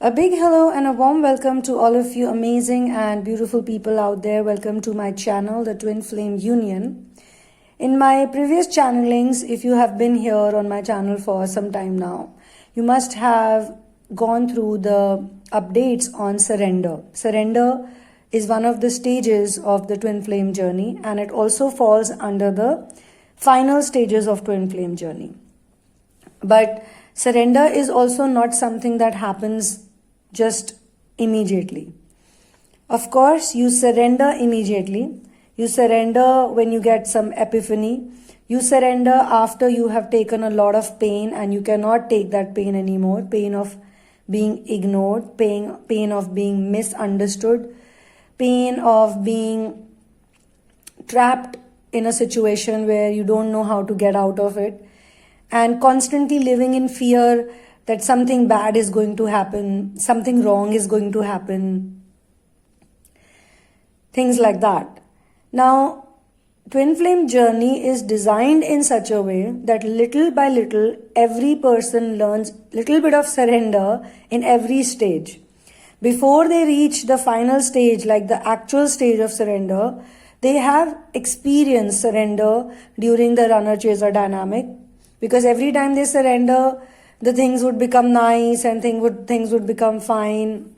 A big hello and a warm welcome to all of you amazing and beautiful people out there. Welcome to my channel, the Twinflame Union. In my previous channelings, if you have been here on my channel for some time now, you must have gone through the updates on surrender. Surrender is one of the stages of the twin flame journey, and it also falls under the final stages of twin flame journey. But surrender is also not something that happens just immediately. Of course, you surrender immediately. You surrender when you get some epiphany. You surrender after you have taken a lot of pain and you cannot take that pain anymore. Pain of being ignored, pain of being misunderstood, pain of being trapped in a situation where you don't know how to get out of it, and constantly living in fear that something bad is going to happen, something wrong is going to happen, things like that. Now, twin flame journey is designed in such a way that little by little, every person learns little bit of surrender in every stage. Before they reach the final stage, like the actual stage of surrender, they have experienced surrender during the runner-chaser dynamic. Because every time they surrender, the things would become nice and things would become fine,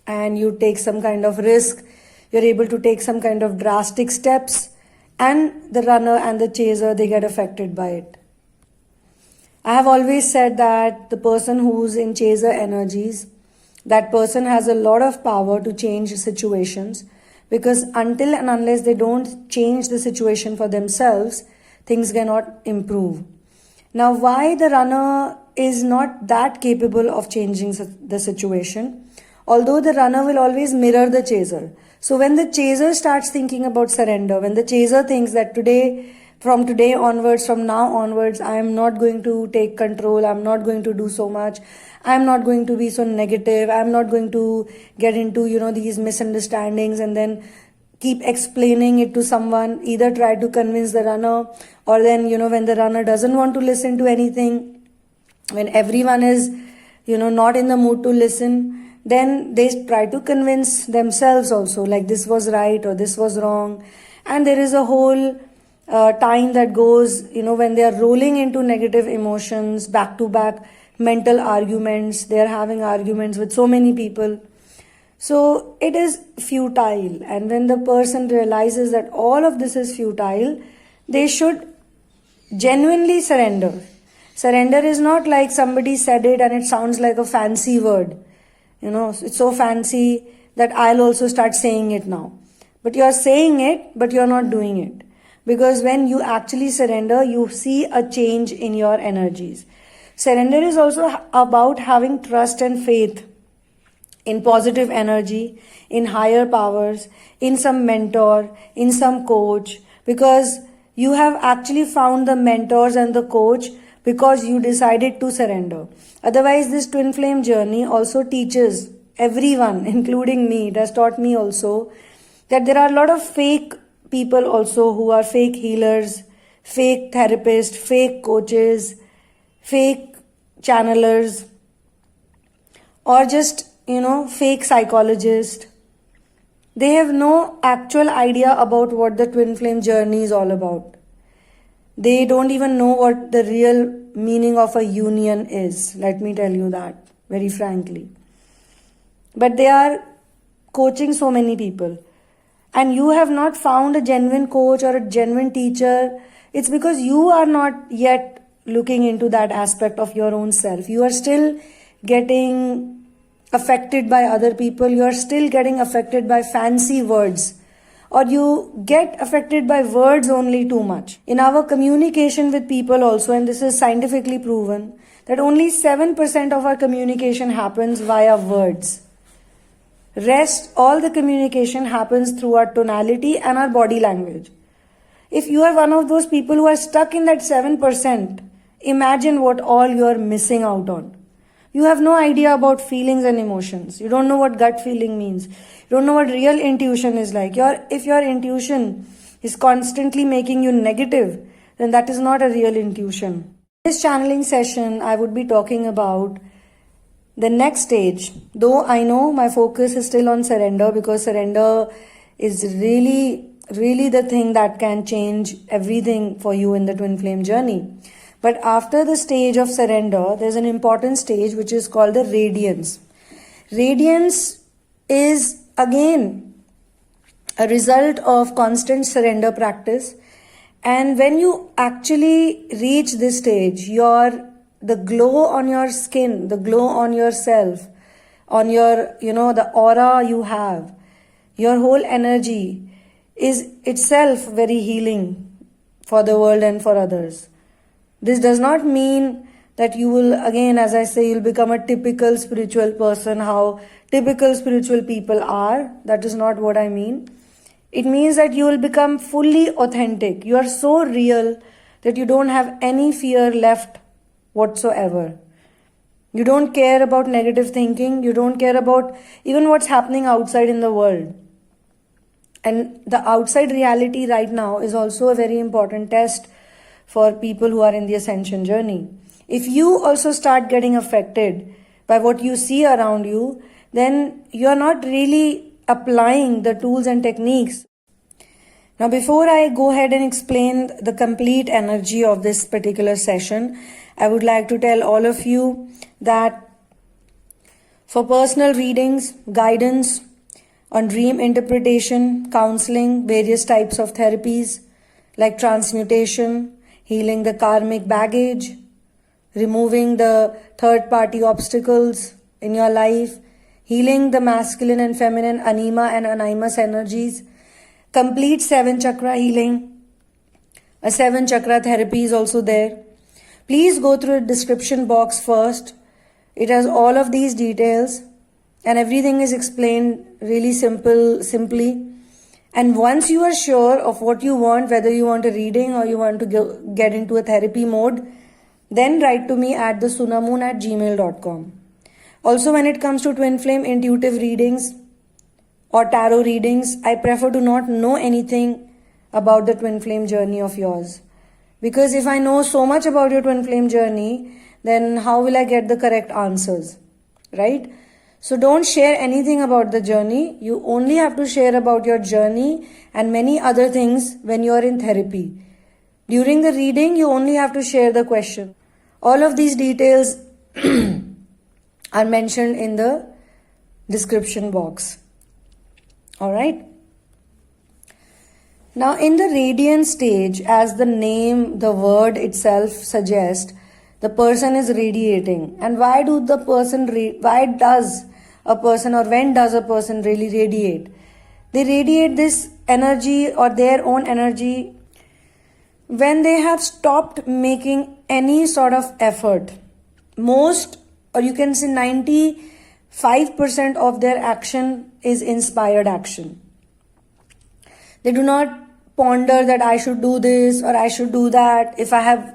and you take some kind of risk. You're able to take some kind of drastic steps, and the runner and the chaser, they get affected by it. I have always said that the person who's in chaser energies, that person has a lot of power to change situations, because until and unless they don't change the situation for themselves, things cannot improve. Now, why the runner is not that capable of changing the situation, although the runner will always mirror the chaser. So when the chaser starts thinking about surrender, when the chaser thinks that from today onwards, from now onwards, I am not going to take control, I'm not going to do so much, I'm not going to be so negative, I'm not going to get into, these misunderstandings and then keep explaining it to someone, either try to convince the runner, or then, when the runner doesn't want to listen to anything, when everyone is, not in the mood to listen, then they try to convince themselves also, like this was right or this was wrong. And there is a whole time that goes, when they are rolling into negative emotions, back to back mental arguments, they are having arguments with so many people. So it is futile, and when the person realizes that all of this is futile, they should genuinely surrender. Surrender is not like somebody said it and it sounds like a fancy word. It's so fancy that I'll also start saying it now. But you're saying it, but you're not doing it. Because when you actually surrender, you see a change in your energies. Surrender is also about having trust and faith in positive energy, in higher powers, in some mentor, in some coach, because you have actually found the mentors and the coach because you decided to surrender. Otherwise, this twin flame journey also teaches everyone, including me, it has taught me also, that there are a lot of fake people also who are fake healers, fake therapists, fake coaches, fake channelers, or just fake psychologist. They have no actual idea about what the twin flame journey is all about. They don't even know what the real meaning of a union is. Let me tell you that very frankly. But they are coaching so many people. And you have not found a genuine coach or a genuine teacher. It's because you are not yet looking into that aspect of your own self. You are still getting affected by other people, you are still getting affected by fancy words, or you get affected by words only too much. In our communication with people also, and this is scientifically proven, that only 7% of our communication happens via words. Rest, all the communication happens through our tonality and our body language. If you are one of those people who are stuck in that 7%, imagine what all you are missing out on. You have no idea about feelings and emotions. You don't know what gut feeling means. You don't know what real intuition is like. If your intuition is constantly making you negative, then that is not a real intuition. In this channeling session, I would be talking about The next stage, though I know my focus is still on surrender, because surrender is really the thing that can change everything for you in the twin flame journey. But after the stage of surrender, there's an important stage which is called the radiance. Radiance is again a result of constant surrender practice. And when you actually reach this stage, the glow on your skin, the glow on yourself, on your, the aura you have, your whole energy is itself very healing for the world and for others. This does not mean that you will, again, as I say, you'll become a typical spiritual person, how typical spiritual people are. That is not what I mean. It means that you will become fully authentic. You are so real that you don't have any fear left whatsoever. You don't care about negative thinking. You don't care about even what's happening outside in the world. And the outside reality right now is also a very important test for people who are in the ascension journey. If you also start getting affected by what you see around you, then you're not really applying the tools and techniques. Now, before I go ahead and explain the complete energy of this particular session, I would like to tell all of you that for personal readings, guidance on dream interpretation, counseling, various types of therapies like transmutation, healing the karmic baggage, removing the third-party obstacles in your life, healing the masculine and feminine anima and animus energies, complete 7-chakra healing, a 7-chakra therapy is also there. Please go through the description box first. It has all of these details and everything is explained really simply. And once you are sure of what you want, whether you want a reading or you want to get into a therapy mode, then write to me at thesunamoon@gmail.com. Also, when it comes to twin flame intuitive readings or tarot readings, I prefer to not know anything about the twin flame journey of yours. Because if I know so much about your twin flame journey, then how will I get the correct answers, right? So don't share anything about the journey. You only have to share about your journey and many other things when you are in therapy. During the reading, you only have to share the question. All of these details are mentioned in the description box. Alright. Now in the radiant stage, as the name, the word itself suggests, the person is radiating. And why does a person or when does a person really radiate? They radiate this energy or their own energy when they have stopped making any sort of effort. Most, or you can say 95% of their action is inspired action. They do not ponder that I should do this or I should do that. If I have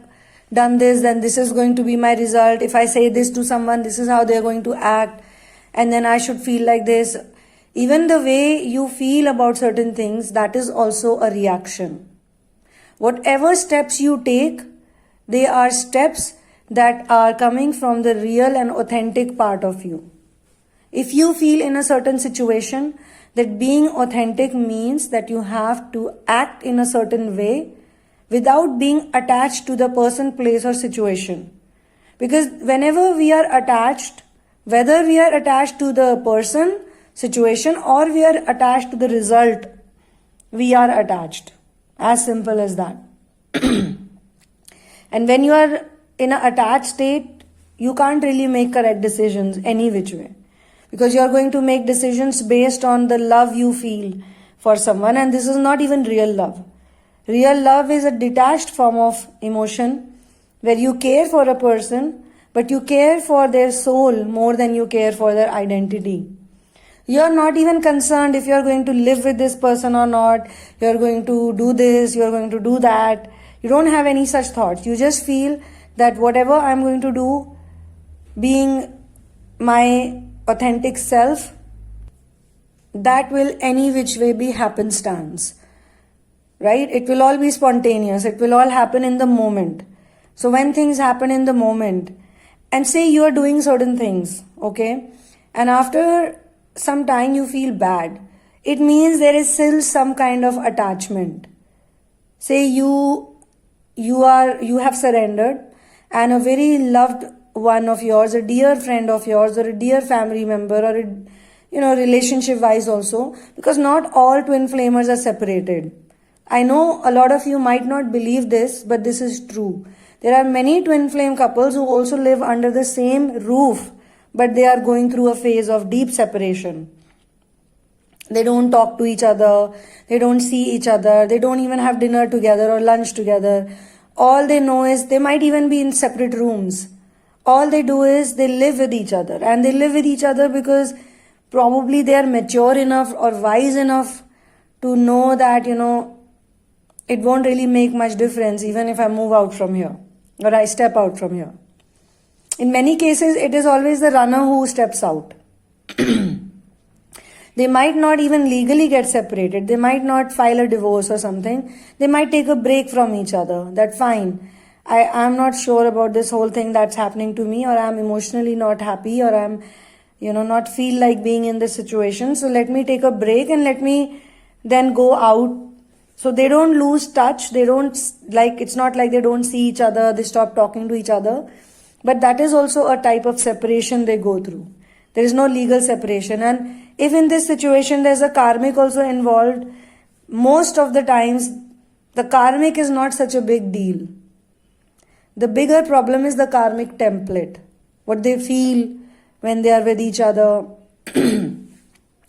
done this, then this is going to be my result. If I say this to someone, this is how they're going to act. And then I should feel like this. Even the way you feel about certain things, that is also a reaction. Whatever steps you take, they are steps that are coming from the real and authentic part of you. If you feel in a certain situation that being authentic means that you have to act in a certain way without being attached to the person, place or situation. Because whenever we are attached, whether we are attached to the person, situation or we are attached to the result, we are attached. As simple as that. And when you are in an attached state, you can't really make correct decisions any which way. Because you are going to make decisions based on the love you feel for someone, and this is not even real love. Real love is a detached form of emotion where you care for a person, but you care for their soul more than you care for their identity. You are not even concerned if you are going to live with this person or not. You are going to do this, you are going to do that. You don't have any such thoughts. You just feel that whatever I am going to do, being my authentic self, that will any which way be happenstance. Right? It will all be spontaneous. It will all happen in the moment. So when things happen in the moment, and say you are doing certain things, okay? And after some time you feel bad. It means there is still some kind of attachment. Say you have surrendered, and a very loved one of yours, a dear friend of yours, or a dear family member, or a relationship wise also, because not all twin flamers are separated. I know a lot of you might not believe this, but this is true. There are many twin flame couples who also live under the same roof, but they are going through a phase of deep separation. They don't talk to each other, they don't see each other, they don't even have dinner together or lunch together. All they know is they might even be in separate rooms. All they do is they live with each other, and they live with each other because probably they are mature enough or wise enough to know that, it won't really make much difference even if I move out from here or I step out from here. In many cases, it is always the runner who steps out. They might not even legally get separated. They might not file a divorce or something. They might take a break from each other. That's fine. I'm not sure about this whole thing that's happening to me, or I'm emotionally not happy, or I'm, not feel like being in this situation. So let me take a break and let me then go out. So they don't lose touch. It's not like they don't see each other. They stop talking to each other. But that is also a type of separation they go through. There is no legal separation. And if in this situation there's a karmic also involved, most of the times the karmic is not such a big deal. The bigger problem is the karmic template. What they feel when they are with each other,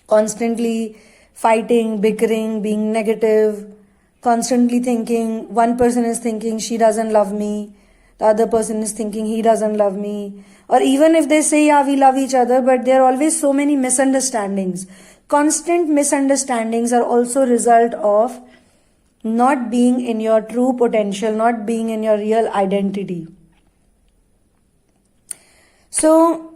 constantly fighting, bickering, being negative, constantly thinking, one person is thinking she doesn't love me, the other person is thinking he doesn't love me. Or even if they say, yeah, we love each other, but there are always so many misunderstandings. Constant misunderstandings are also a result of not being in your true potential, not being in your real identity. So,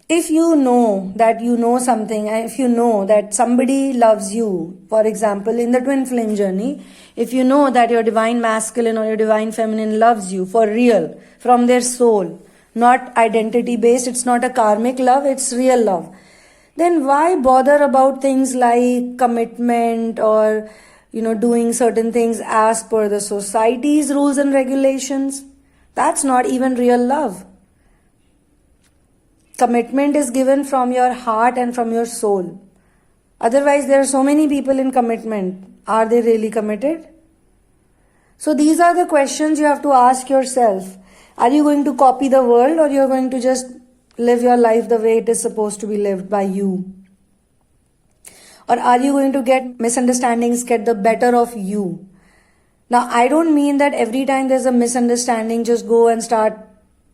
if you know that you know something, and if you know that somebody loves you, for example, in the twin flame journey, if you know that your divine masculine or your divine feminine loves you for real, from their soul, not identity based, it's not a karmic love, it's real love, then why bother about things like commitment or, doing certain things as per the society's rules and regulations? That's not even real love. Commitment is given from your heart and from your soul. Otherwise, there are so many people in commitment. Are they really committed? So these are the questions you have to ask yourself. Are you going to copy the world, or you're going to just live your life the way it is supposed to be lived by you? Or are you going to get misunderstandings get the better of you? Now, I don't mean that every time there's a misunderstanding, just go and start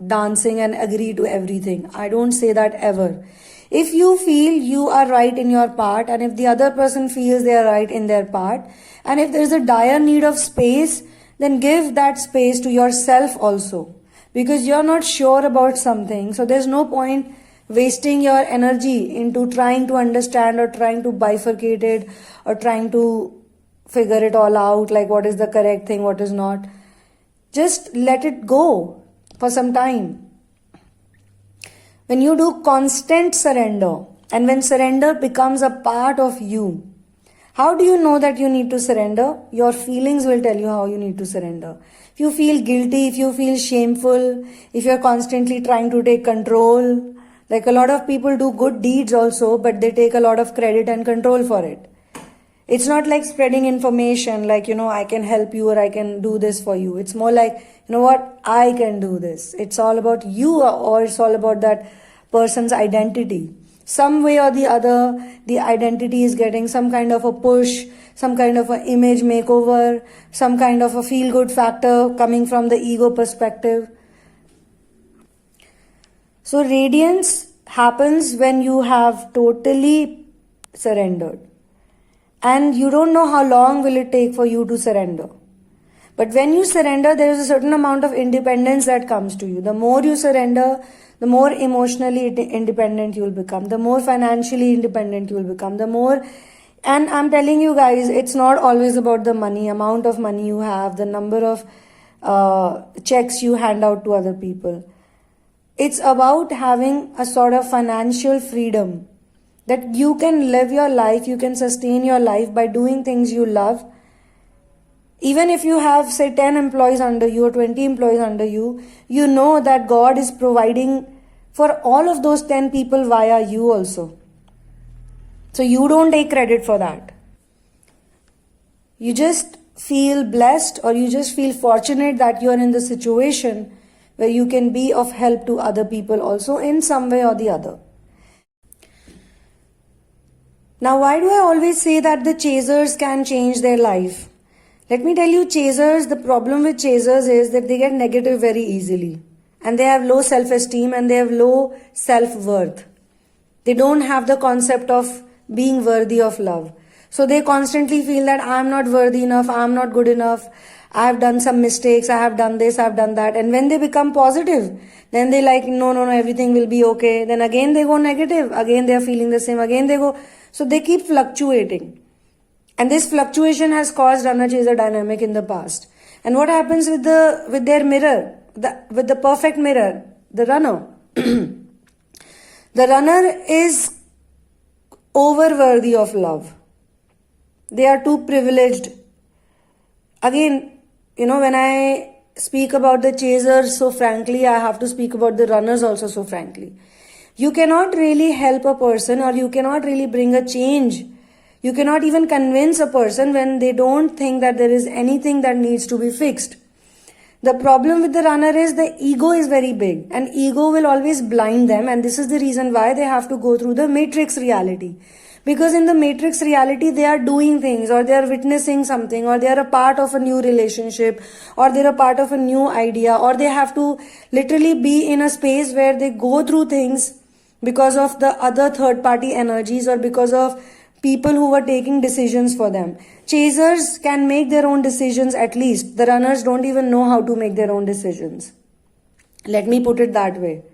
dancing and agree to everything. I don't say that ever. If you feel you are right in your part, and if the other person feels they are right in their part, and if there is a dire need of space, then give that space to yourself also. Because you're not sure about something, so there's no point wasting your energy into trying to understand or trying to bifurcate it or trying to figure it all out, like what is the correct thing, what is not. Just let it go for some time. When you do constant surrender, and when surrender becomes a part of you, how do you know that you need to surrender? Your feelings will tell you how you need to surrender. If you feel guilty, if you feel shameful, if you're constantly trying to take control, like a lot of people do good deeds also, but they take a lot of credit and control for it. It's not like spreading information like, I can help you or I can do this for you. It's more like, what, I can do this. It's all about you, or it's all about that person's identity. Some way or the other, the identity is getting some kind of a push, some kind of an image makeover, some kind of a feel-good factor coming from the ego perspective. So radiance happens when you have totally surrendered. And you don't know how long will it take for you to surrender. But when you surrender, there is a certain amount of independence that comes to you. The more you surrender, the more emotionally independent you will become. The more financially independent you will become. The more, and I'm telling you guys, it's not always about the money, amount of money you have, the number of checks you hand out to other people. It's about having a sort of financial freedom, that you can live your life, you can sustain your life by doing things you love. Even if you have, say, 10 employees under you or 20 employees under you, you know that God is providing for all of those 10 people via you also. So you don't take credit for that. You just feel blessed, or you just feel fortunate that you are in the situation where you can be of help to other people also in some way or the other. Now, why do I always say that the chasers can change their life? Let me tell you, chasers, the problem with chasers is that they get negative very easily. And they have low self-esteem and they have low self-worth. They don't have the concept of being worthy of love. So they constantly feel that I am not worthy enough, I am not good enough, I have done some mistakes, I have done this, I have done that. And when they become positive, then they like, no, everything will be okay. Then again they go negative, again they are feeling the same, again they go. So they keep fluctuating. And this fluctuation has caused runner-chaser dynamic in the past. And what happens with their mirror, with the perfect mirror, the runner? The runner is over-worthy of love. They are too privileged. Again, when I speak about the chasers so frankly, I have to speak about the runners also so frankly. You cannot really help a person, or you cannot really bring a change. You cannot even convince a person when they don't think that there is anything that needs to be fixed. The problem with the runner is the ego is very big, and ego will always blind them, and this is the reason why they have to go through the matrix reality. Because in the matrix reality, they are doing things, or they are witnessing something, or they are a part of a new relationship, or they are a part of a new idea, or they have to literally be in a space where they go through things because of the other third party energies, or because of people who were taking decisions for them. Chasers can make their own decisions at least. The runners don't even know how to make their own decisions. Let me put it that way.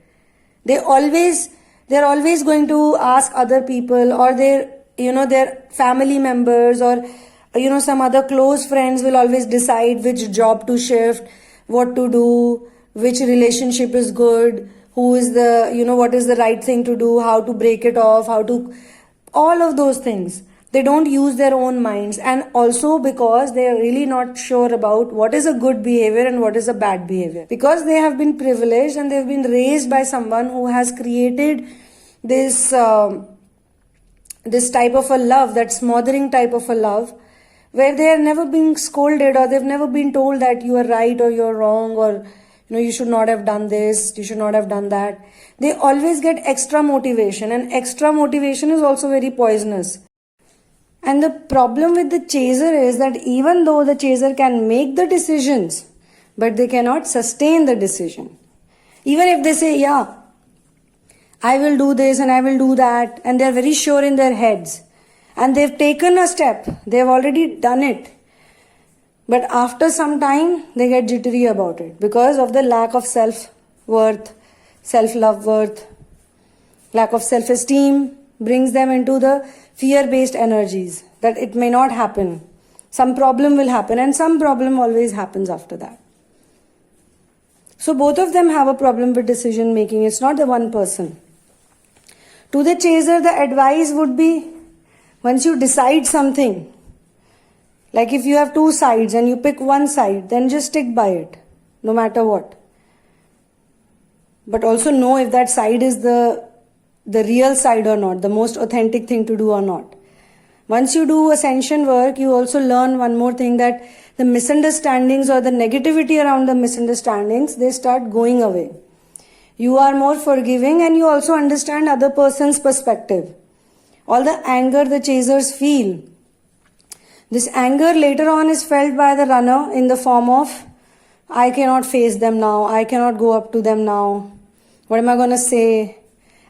They're always going to ask other people, or their family members, or some other close friends will always decide which job to shift, what to do, which relationship is good, who is what is the right thing to do, how to break it off, all of those things. They don't use their own minds, and also because they are really not sure about what is a good behavior and what is a bad behavior. Because they have been privileged and they've been raised by someone who has created this type of a love, that smothering type of a love, where they have never been scolded, or they've never been told that you are right or you're wrong, or you should not have done this, you should not have done that. They always get extra motivation, and extra motivation is also very poisonous. And the problem with the chaser is that even though the chaser can make the decisions, but they cannot sustain the decision. Even if they say, yeah, I will do this and I will do that, and they're very sure in their heads, and they've taken a step, they've already done it. But after some time, they get jittery about it because of the lack of self-worth, self-love worth, lack of self-esteem brings them into the fear-based energies that it may not happen. Some problem will happen, and some problem always happens after that. So both of them have a problem with decision making. It's not the one person. To the chaser, the advice would be, once you decide something, like if you have two sides and you pick one side, then just stick by it, no matter what. But also know if that side is the real side or not, the most authentic thing to do or not. Once you do ascension work, you also learn one more thing, that the misunderstandings or the negativity around the misunderstandings, they start going away. You are more forgiving, and you also understand other person's perspective. All the anger the chasers feel, this anger later on is felt by the runner in the form of, I cannot face them now, I cannot go up to them now, what am I going to say?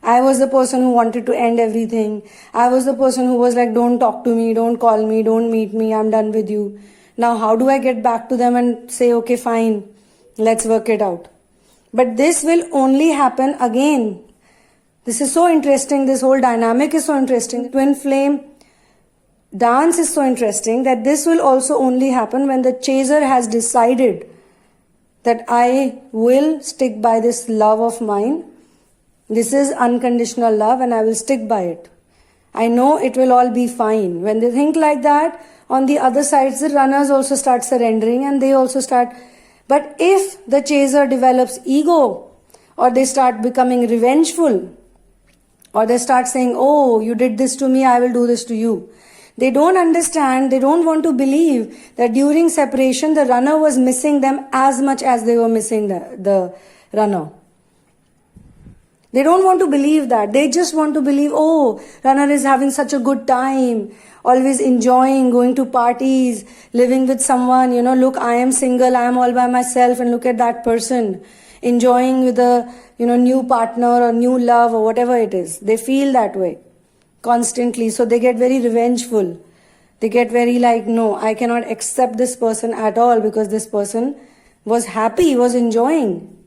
I was the person who wanted to end everything. I was the person who was like, don't talk to me, don't call me, don't meet me, I'm done with you. Now how do I get back to them and say, okay, fine, let's work it out? But this will only happen again. This is so interesting, this whole dynamic is so interesting. Twin flame dance is so interesting that this will also only happen when the chaser has decided that I will stick by this love of mine. This is unconditional love and I will stick by it. I know it will all be fine. When they think like that, on the other side, the runners also start surrendering and they also start. But if the chaser develops ego, or they start becoming revengeful, or they start saying, oh, you did this to me, I will do this to you. They don't understand, they don't want to believe that during separation, the runner was missing them as much as they were missing the runner. They don't want to believe that. They just want to believe, oh, runner is having such a good time, always enjoying, going to parties, living with someone, look, I am single, I am all by myself, and look at that person, enjoying with a, new partner or new love or whatever it is. They feel that way constantly. So they get very revengeful. They get very like, no, I cannot accept this person at all because this person was happy, was enjoying.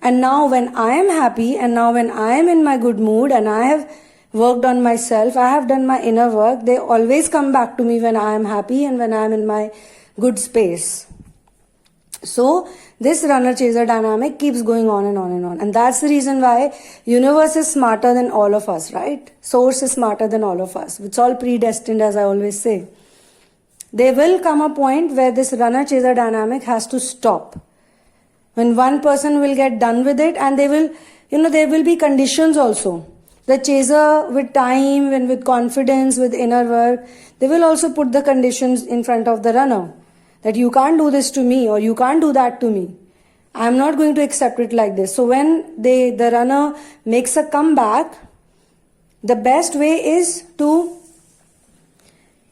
And now when I am happy and now when I am in my good mood and I have worked on myself, I have done my inner work, they always come back to me when I am happy and when I am in my good space. So this runner-chaser dynamic keeps going on and on and on. And that's the reason why universe is smarter than all of us, right? Source is smarter than all of us. It's all predestined, as I always say. There will come a point where this runner-chaser dynamic has to stop. When one person will get done with it, and they will, there will be conditions also. The chaser with time and with confidence, with inner work, they will also put the conditions in front of the runner. That you can't do this to me or you can't do that to me. I'm not going to accept it like this. So when the runner makes a comeback, the best way is to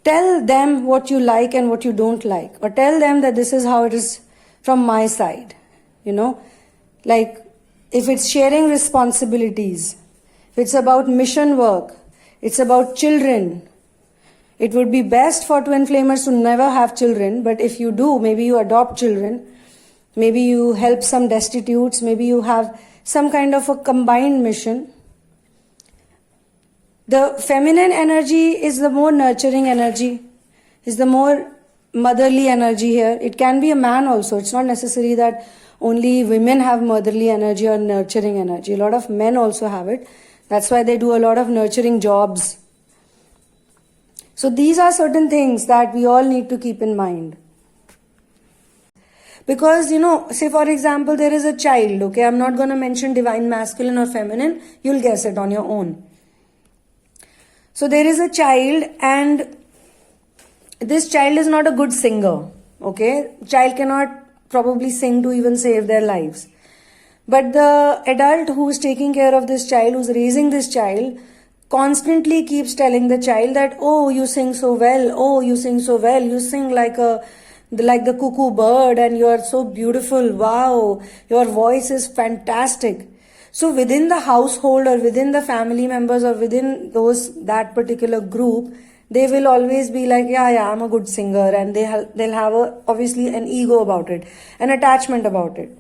tell them what you like and what you don't like. Or tell them that this is how it is from my side. Like if it's sharing responsibilities, if it's about mission work, it's about children. It would be best for twin flamers to never have children, but if you do, maybe you adopt children, maybe you help some destitutes, maybe you have some kind of a combined mission. The feminine energy is the more nurturing energy, is the more motherly energy here. It can be a man also. It's not necessary that only women have motherly energy or nurturing energy. A lot of men also have it. That's why they do a lot of nurturing jobs. So these are certain things that we all need to keep in mind. Because, say for example, there is a child, okay, I'm not going to mention divine masculine or feminine, you'll guess it on your own. So there is a child and this child is not a good singer, okay. Child cannot probably sing to even save their lives. But the adult who is taking care of this child, who's raising this child, constantly keeps telling the child that, oh, you sing so well, oh, you sing so well, you sing like the cuckoo bird and you are so beautiful, wow, your voice is fantastic. So within the household or within the family members or within that particular group, they will always be like, yeah, I'm a good singer, and they'll have obviously an ego about it, an attachment about it.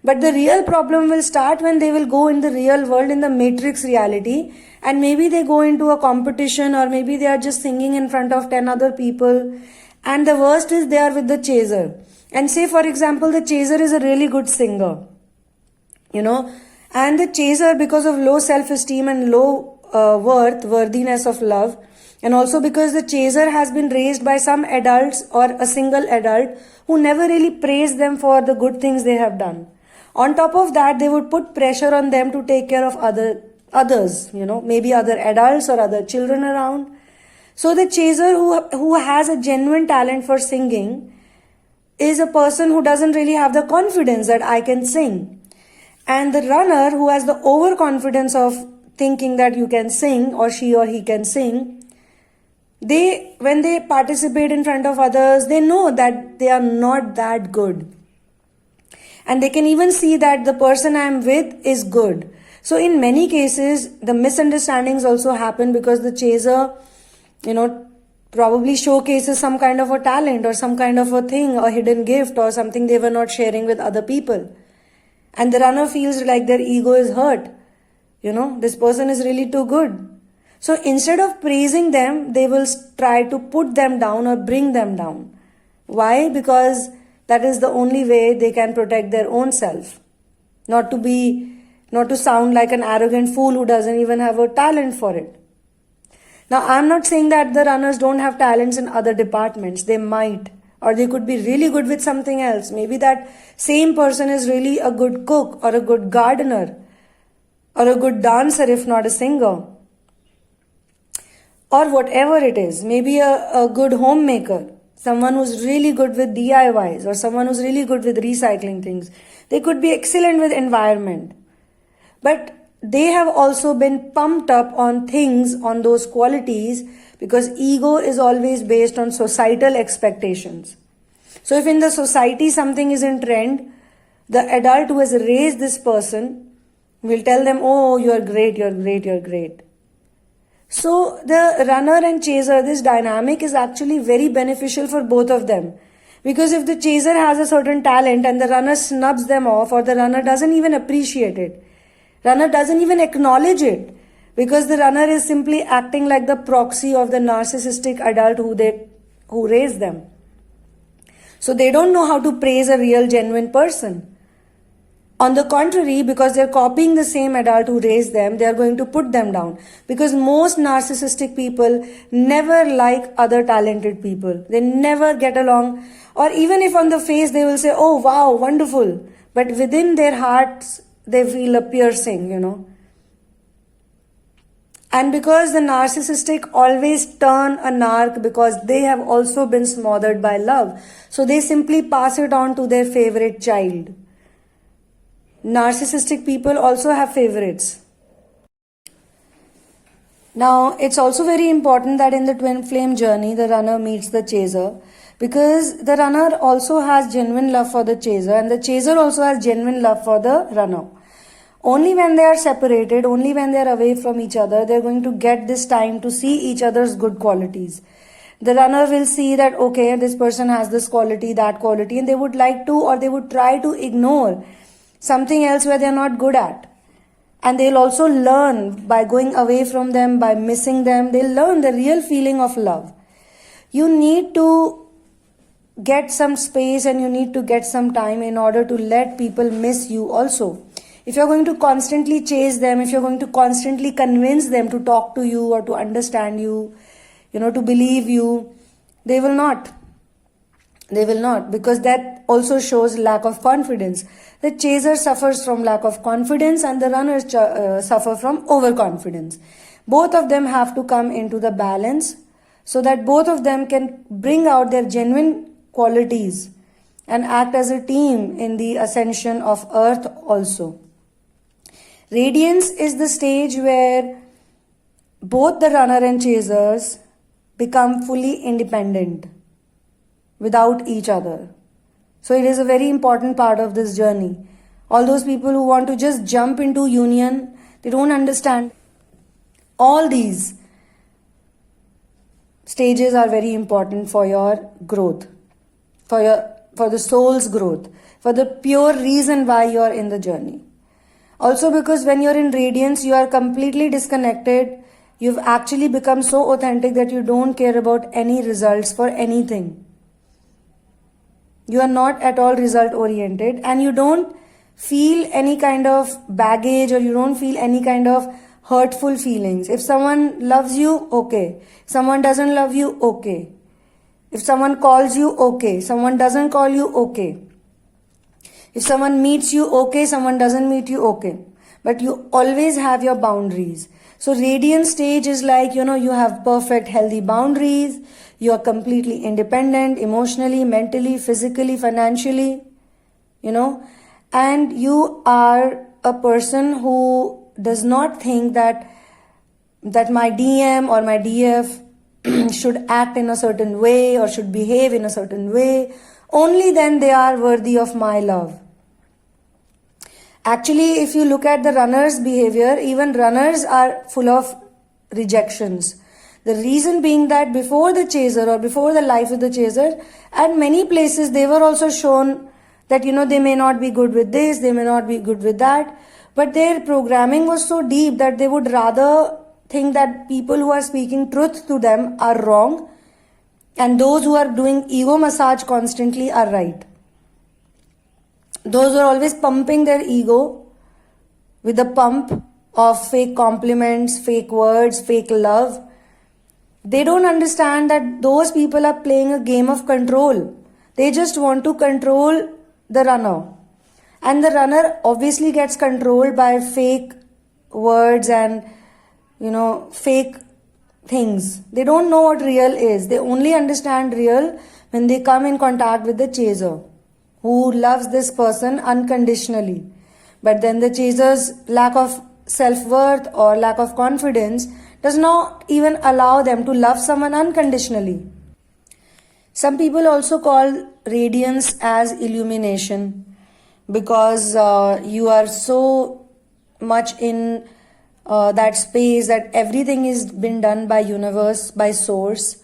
But the real problem will start when they will go in the real world, in the matrix reality, and maybe they go into a competition or maybe they are just singing in front of 10 other people. And the worst is they are with the chaser. And say for example, the chaser is a really good singer, and the chaser, because of low self-esteem and low worthiness of love, and also because the chaser has been raised by some adults or a single adult who never really praised them for the good things they have done. On top of that, they would put pressure on them to take care of others, maybe other adults or other children around. So the chaser who has a genuine talent for singing is a person who doesn't really have the confidence that I can sing. And the runner who has the overconfidence of thinking that you can sing or she or he can sing, when they participate in front of others, they know that they are not that good. And they can even see that the person I am with is good. So in many cases, the misunderstandings also happen because the chaser, probably showcases some kind of a talent or some kind of a thing, a hidden gift or something they were not sharing with other people. And the runner feels like their ego is hurt. This person is really too good. So instead of praising them, they will try to put them down or bring them down. Why? Because that is the only way they can protect their own self. Not to sound like an arrogant fool who doesn't even have a talent for it. Now, I'm not saying that the runners don't have talents in other departments. They might, or they could be really good with something else. Maybe that same person is really a good cook or a good gardener or a good dancer, if not a singer, or whatever it is. Maybe a good homemaker, someone who's really good with DIYs, or someone who's really good with recycling things. They could be excellent with environment. But they have also been pumped up on things, on those qualities, because ego is always based on societal expectations. So if in the society something is in trend, the adult who has raised this person will tell them, oh, you're great, you're great, you're great. So the runner and chaser, this dynamic is actually very beneficial for both of them. Because if the chaser has a certain talent and the runner snubs them off, or the runner doesn't even appreciate it, runner doesn't even acknowledge it, because the runner is simply acting like the proxy of the narcissistic adult who raised them. So they don't know how to praise a real, genuine person. On the contrary, because they're copying the same adult who raised them, they are going to put them down. Because most narcissistic people never like other talented people. They never get along. Or even if on the face they will say, oh wow, wonderful. But within their hearts, they feel a piercing, And because the narcissistic always turn a narc, because they have also been smothered by love. So they simply pass it on to their favorite child. Narcissistic people also have favorites. Now, it's also very important that in the twin flame journey, the runner meets the chaser, because the runner also has genuine love for the chaser, and the chaser also has genuine love for the runner. Only when they are separated, only when they are away from each other, they are going to get this time to see each other's good qualities. The runner will see that, okay, this person has this quality, that quality, and they would like to, or they would try to ignore something else where they are not good at. And they'll also learn by going away from them, by missing them. They'll learn the real feeling of love. You need to get some space and you need to get some time in order to let people miss you also. If you're going to constantly chase them, if you're going to constantly convince them to talk to you or to understand you, to believe you, they will not. They will not, because that also shows lack of confidence. The chaser suffers from lack of confidence and the runners suffer from overconfidence. Both of them have to come into the balance so that both of them can bring out their genuine qualities and act as a team in the ascension of earth also. Radiance is the stage where both the runner and chasers become fully independent without each other. So it is a very important part of this journey. All those people who want to just jump into union, they don't understand. All these stages are very important for your growth, for the soul's growth, for the pure reason why you are in the journey. Also because when you're in radiance, you are completely disconnected. You've actually become so authentic that you don't care about any results for anything. You are not at all result oriented and you don't feel any kind of baggage or you don't feel any kind of hurtful feelings. If someone loves you, okay. Someone doesn't love you, okay. If someone calls you, okay. Someone doesn't call you, okay. If someone meets you, okay. Someone doesn't meet you, okay. But you always have your boundaries. So radiant stage is like, you have perfect healthy boundaries. You are completely independent, emotionally, mentally, physically, financially, and you are a person who does not think that my DM or my DF should act in a certain way or should behave in a certain way. Only then they are worthy of my love. Actually, if you look at the runner's behavior, even runners are full of rejections. The reason being that before the chaser or before the life of the chaser, at many places they were also shown that, they may not be good with this, they may not be good with that. But their programming was so deep that they would rather think that people who are speaking truth to them are wrong and those who are doing ego massage constantly are right. those who are always pumping their ego with the pump of fake compliments, fake words, fake love, they don't understand that those people are playing a game of control. They just want to control the runner. And the runner obviously gets controlled by fake words and, fake things. They don't know what real is. They only understand real when they come in contact with the chaser, who loves this person unconditionally. But then the chaser's lack of self-worth or lack of confidence does not even allow them to love someone unconditionally. Some people also call radiance as illumination, because you are so much in that space that everything is been done by universe, by source.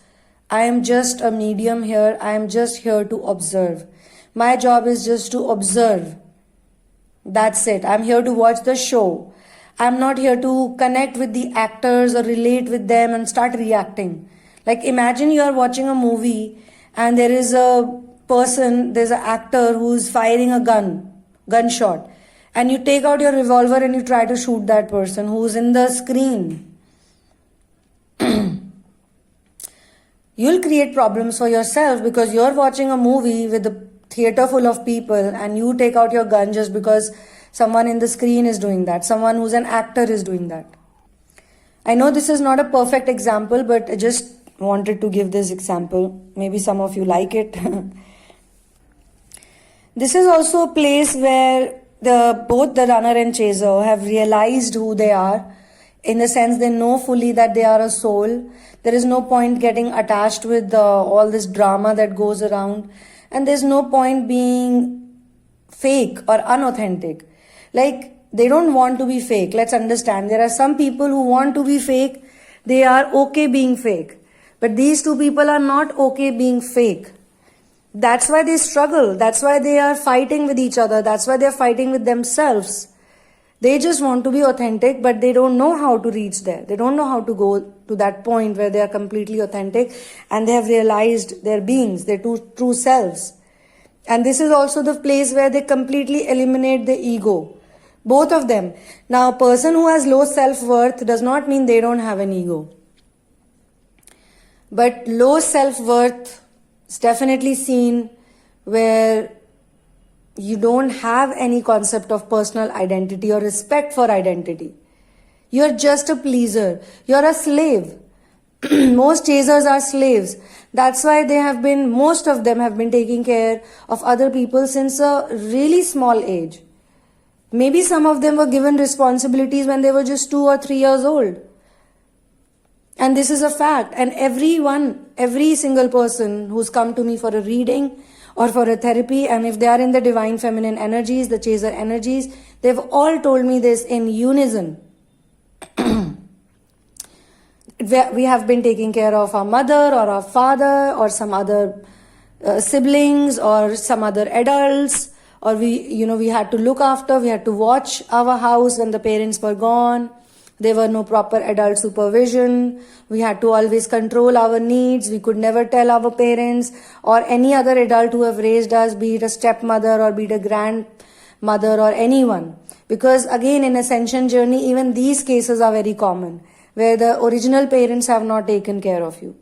I am just a medium here. I am just here to observe. My job is just to observe. That's it. I'm here to watch the show. I'm not here to connect with the actors or relate with them and start reacting. Like, imagine you are watching a movie and there is a person, there's an actor who's firing a gunshot, and you take out your revolver and you try to shoot that person who's in the screen. You'll create problems for yourself, because you're watching a movie with a theater full of people and you take out your gun just because someone in the screen is doing that, someone who's an actor is doing that. I know this is not a perfect example, but I just wanted to give this example. Maybe some of you like it. This is also a place where both the runner and chaser have realized who they are. In the sense, they know fully that they are a soul. There is no point getting attached with all this drama that goes around. And there's no point being fake or unauthentic. Like, they don't want to be fake. Let's understand. There are some people who want to be fake. They are okay being fake. But these two people are not okay being fake. That's why they struggle. That's why they are fighting with each other. That's why they're fighting with themselves. They just want to be authentic, but they don't know how to reach there. They don't know how to go to that point where they are completely authentic and they have realized their beings, their true selves. And this is also the place where they completely eliminate the ego. Both of them. Now, a person who has low self-worth does not mean they don't have an ego. But low self-worth is definitely seen where you don't have any concept of personal identity or respect for identity. You're just a pleaser. You're a slave. Most chasers are slaves. That's why most of them have been taking care of other people since a really small age. Maybe some of them were given responsibilities when they were just 2 or 3 years old. And this is a fact. And every single person who's come to me for a reading or for a therapy, and if they are in the divine feminine energies, the chaser energies, they've all told me this in unison. We have been taking care of our mother or our father or some other siblings or some other adults, or we had to look after, we had to watch our house when the parents were gone. There were no proper adult supervision. We had to always control our needs. We could never tell our parents or any other adult who have raised us, be it a stepmother or be it a grandmother or anyone. Because again, in ascension journey, even these cases are very common, where the original parents have not taken care of you.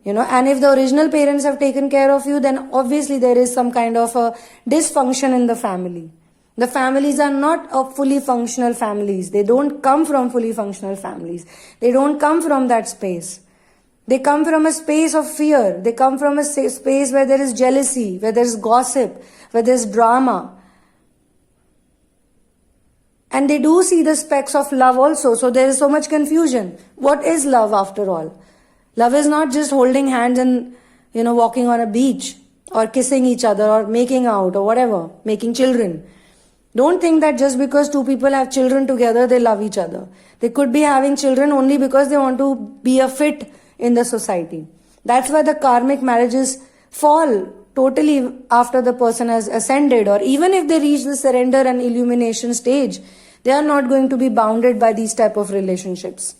And if the original parents have taken care of you, then obviously there is some kind of a dysfunction in the family. The families are not fully functional families. They don't come from fully functional families. They don't come from that space. They come from a space of fear. They come from a space where there is jealousy, where there is gossip, where there is drama. And they do see the specks of love also. So there is so much confusion. What is love after all? Love is not just holding hands and, walking on a beach or kissing each other or making out or whatever, making children. Don't think that just because two people have children together, they love each other. They could be having children only because they want to be a fit in the society. That's why the karmic marriages fall totally after the person has ascended, or even if they reach the surrender and illumination stage, they are not going to be bounded by these type of relationships.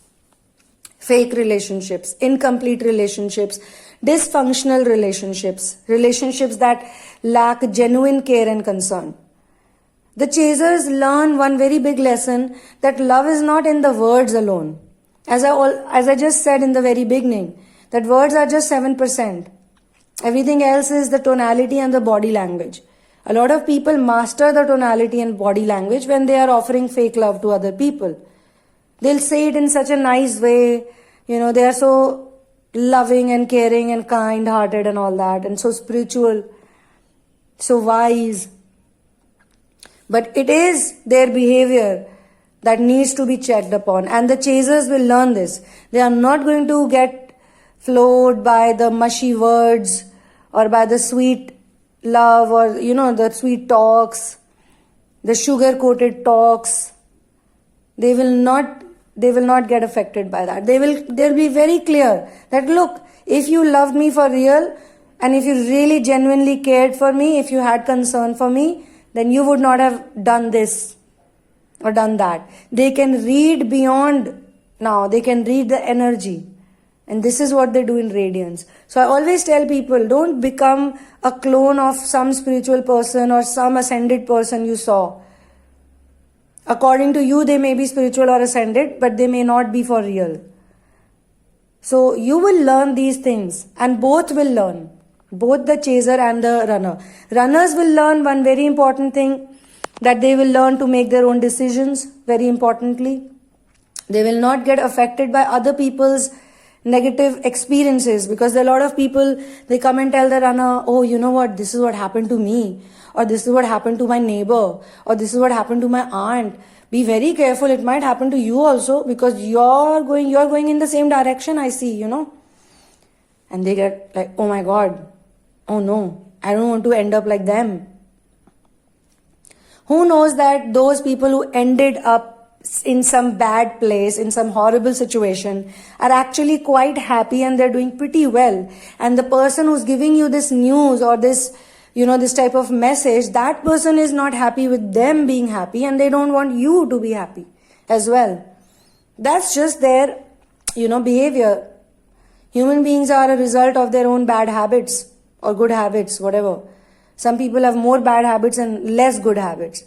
Fake relationships, incomplete relationships, dysfunctional relationships, relationships that lack genuine care and concern. The chasers learn one very big lesson, that love is not in the words alone. As I just said in the very beginning, that words are just 7%. Everything else is the tonality and the body language. A lot of people master the tonality and body language when they are offering fake love to other people. They'll say it in such a nice way, they are so loving and caring and kind-hearted and all that, and so spiritual, so wise. But it is their behavior that needs to be checked upon, and the chasers will learn this. They are not going to get floored by the mushy words or by the sweet love or the sweet talks, the sugar-coated talks. They will not get affected by that. They'll be very clear that, look, if you loved me for real and if you really genuinely cared for me, if you had concern for me, then you would not have done this or done that. They can read beyond now. They can read the energy. And this is what they do in Radiance. So I always tell people, don't become a clone of some spiritual person or some ascended person you saw. According to you, they may be spiritual or ascended, but they may not be for real. So you will learn these things, and both will learn. Both the chaser and the runner. Runners will learn one very important thing, that they will learn to make their own decisions, very importantly. They will not get affected by other people's negative experiences, because a lot of people, they come and tell the runner, oh, you know what, this is what happened to me, or this is what happened to my neighbor, or this is what happened to my aunt. Be very careful, it might happen to you also, because you're going in the same direction, I see, And they get like, oh my God, oh no, I don't want to end up like them. Who knows that those people who ended up in some bad place, in some horrible situation, are actually quite happy and they're doing pretty well. And the person who's giving you this news or this, this type of message, that person is not happy with them being happy and they don't want you to be happy as well. That's just their, behavior. Human beings are a result of their own bad habits or good habits, whatever. Some people have more bad habits and less good habits.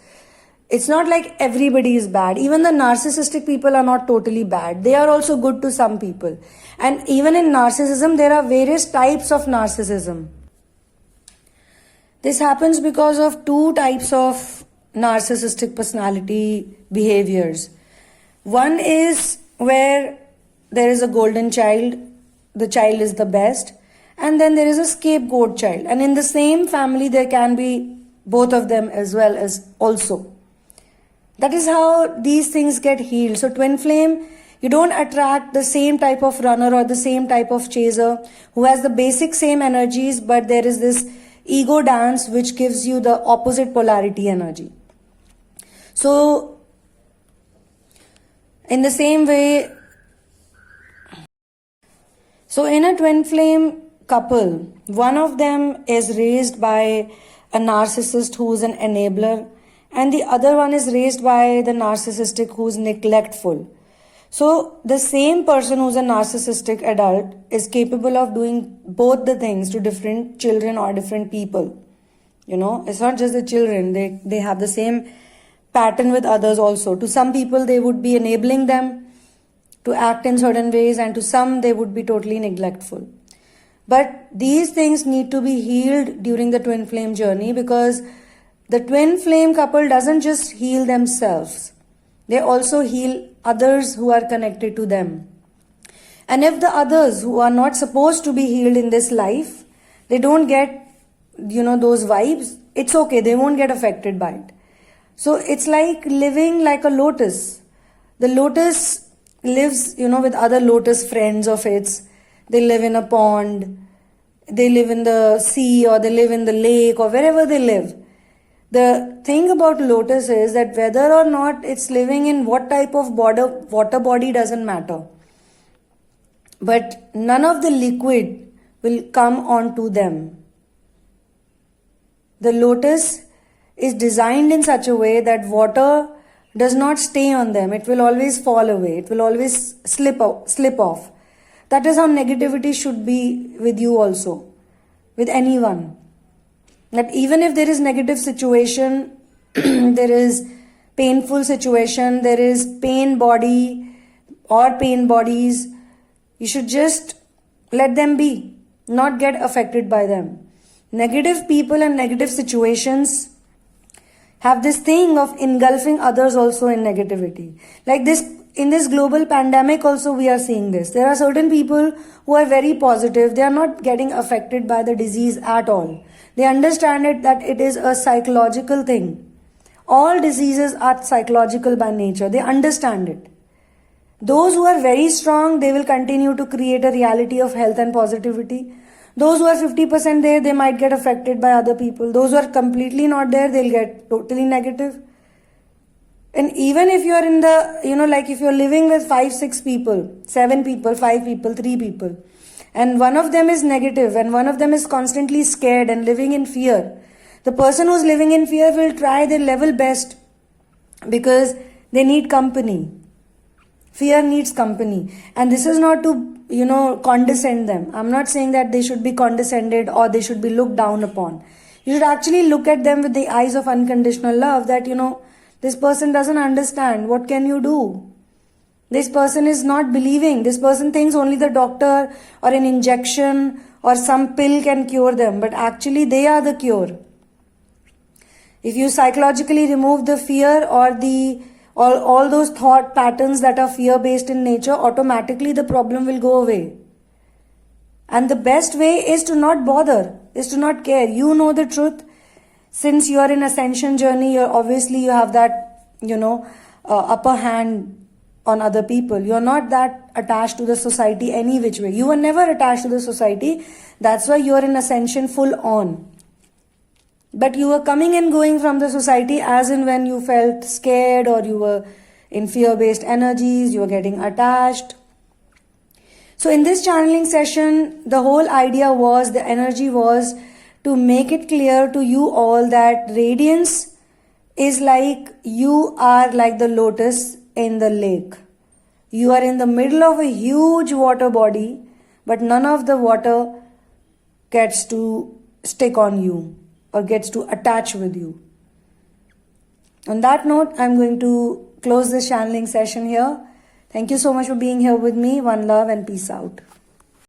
It's not like everybody is bad. Even the narcissistic people are not totally bad. They are also good to some people. And even in narcissism, there are various types of narcissism. This happens because of two types of narcissistic personality behaviors. One is where there is a golden child, the child is the best, and then there is a scapegoat child. And in the same family, there can be both of them as well as also. That is how these things get healed. So twin flame, you don't attract the same type of runner or the same type of chaser who has the basic same energies, but there is this ego dance which gives you the opposite polarity energy. So in the same way, so in a twin flame couple, one of them is raised by a narcissist who is an enabler, and the other one is raised by the narcissistic who's neglectful. So the same person who's a narcissistic adult is capable of doing both the things to different children or different people. It's not just the children. They have the same pattern with others also. To some people, they would be enabling them to act in certain ways, and to some, they would be totally neglectful. But these things need to be healed during the twin flame journey, because the twin flame couple doesn't just heal themselves. They also heal others who are connected to them. And if the others who are not supposed to be healed in this life, they don't get, those vibes, it's okay. They won't get affected by it. So it's like living like a lotus. The lotus lives, with other lotus friends of its. They live in a pond. They live in the sea, or they live in the lake, or wherever they live. The thing about lotus is that whether or not it's living in what type of water body doesn't matter. But none of the liquid will come onto them. The lotus is designed in such a way that water does not stay on them. It will always fall away. It will always slip off. That is how negativity should be with you also, with anyone. That even if there is negative situation, there is painful situation, there is pain body or pain bodies, you should just let them be, not get affected by them. Negative people and negative situations have this thing of engulfing others also in negativity. Like this, in this global pandemic also we are seeing this. There are certain people who are very positive. They are not getting affected by the disease at all. They understand it that it is a psychological thing. All diseases are psychological by nature. They understand it. Those who are very strong, they will continue to create a reality of health and positivity. Those who are 50% there, they might get affected by other people. Those who are completely not there, they'll get totally negative. And even if you're in the, like if you're living with 5, 6 people, 7 people, 5 people, 3 people, and one of them is negative and one of them is constantly scared and living in fear, the person who's living in fear will try their level best because they need company. Fear needs company. And this is not to, condescend them. I'm not saying that they should be condescended or they should be looked down upon. You should actually look at them with the eyes of unconditional love that, this person doesn't understand. What can you do? This person is not believing. This person thinks only the doctor or an injection or some pill can cure them. But actually they are the cure. If you psychologically remove the fear or all those thought patterns that are fear-based in nature, automatically the problem will go away. And the best way is to not bother, is to not care. You know the truth. Since you are in ascension journey, you have that, upper hand on other people. You're not that attached to the society any which way. You were never attached to the society. That's why you're in ascension full on. But you were coming and going from the society as in when you felt scared or you were in fear-based energies, you were getting attached. So in this channeling session, the whole idea was, the energy was to make it clear to you all that radiance is like you are like the lotus in the lake. You are in the middle of a huge water body, but none of the water gets to stick on you or gets to attach with you. On that note, I'm going to close this channeling session here. Thank you so much for being here with me. One love and peace out.